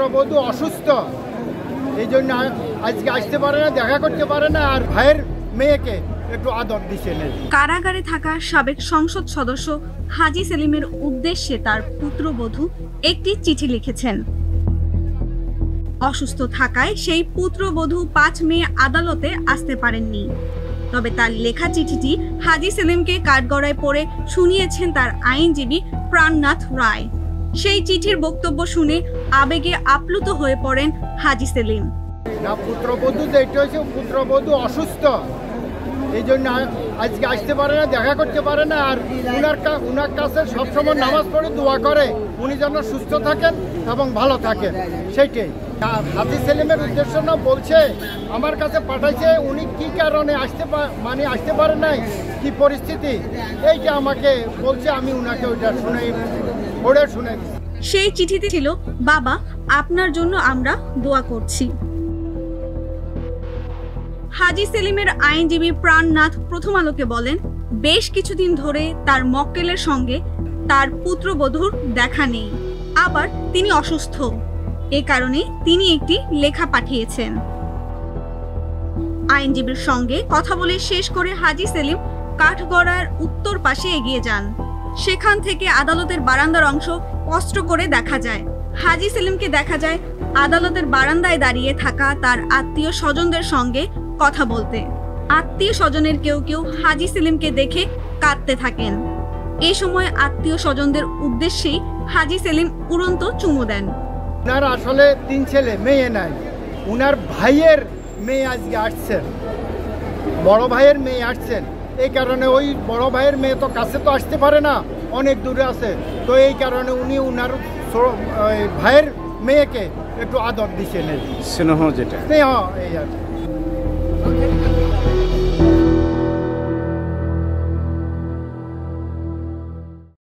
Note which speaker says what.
Speaker 1: পুত্রবধূ অসুস্থ, এই জন্য আজকে আসতে পারে না, দেখা করতে পারে না, আর ভাইয়ের মেয়েকে একটু আদর দিচ্ছেন।
Speaker 2: কারাগারে থাকা সাবেক সংসদ সদস্য হাজী সেলিমের উদ্দেশ্যে তার পুত্রবধূ একটি চিঠি লিখেছেন। অসুস্থ থাকায় সেই পুত্রবধূ 5 মে আদালতে আসতে পারেননি। তবে তার লেখা চিঠিটি হাজী সেলিমকে কাঠগড়ায় পড়ে শুনিয়েছেন তার আইনজীবী প্রাণনাথ রায়। সেই চিঠির বক্তব্য শুনে আবেগে আপ্লুত হয়ে পড়েন হাজী সেলিম।
Speaker 1: না, পুত্রবধূ যেটা হয়েছে, পুত্রবধূ অসুস্থ, এই জন্য আজকে আসতে পারে না, দেখা করতে পারে না, আর উনার কাছে সবসময় নামাজ পড়ে দোয়া করে উনি যেন সুস্থ থাকেন এবং ভালো থাকেন, সেইটাই। হাজী সেলিমের উদ্দেশ্য না বলছে, আমার কাছে পাঠাইছে, উনি কি কারণে আসতে পারে নাই, কি পরিস্থিতি, এইটা আমাকে বলছে, আমি উনাকে ওইটা শুনে।
Speaker 2: সেই চিঠিতে ছিল, বাবা আপনার জন্য আমরা দোয়া করছি। হাজী সেলিমের আইনজীবী প্রাণনাথ প্রথম আলোকে বলেন, বেশ কিছুদিন ধরে তার মক্কেলের সঙ্গে তার পুত্রবধূর দেখা নেই, আবার তিনি অসুস্থ, এ কারণে তিনি একটি লেখা পাঠিয়েছেন। আইনজীবীর সঙ্গে কথা বলে শেষ করে হাজী সেলিম কাঠগড়ার উত্তর পাশে এগিয়ে যান। সেখান থেকে আদালতের বারান্দার অংশ স্পষ্ট করে দেখা যায়। হাজী সেলিমকে দেখা যায় আদালতের বারান্দায় দাঁড়িয়ে থাকা তার আত্মীয় স্বজনদের সঙ্গে কথা বলতে। আত্মীয় স্বজনের কেউ কেউ হাজী সেলিমকে দেখে কাঁদতে থাকেন। এ সময় আত্মীয় স্বজনদের উদ্দেশ্যেই হাজী সেলিম উড়ন্ত চুমু দেন।
Speaker 1: উনার আসলে 3 ছেলে, মেয়ে নাই। উনার ভাইয়ের মেয়ে আজকে আসছেন, বড় ভাইয়ের মেয়ে আসছেন, এই কারণে ওই বড় ভাইয়ের মেয়ে তো কাছে তো আসতে পারে না, অনেক দূরে আছে, তো এই কারণে উনি উনার ভাইয়ের মেয়েকে একটু আদর দিচ্ছেন, স্নেহ, যেটা স্নেহ, এই আর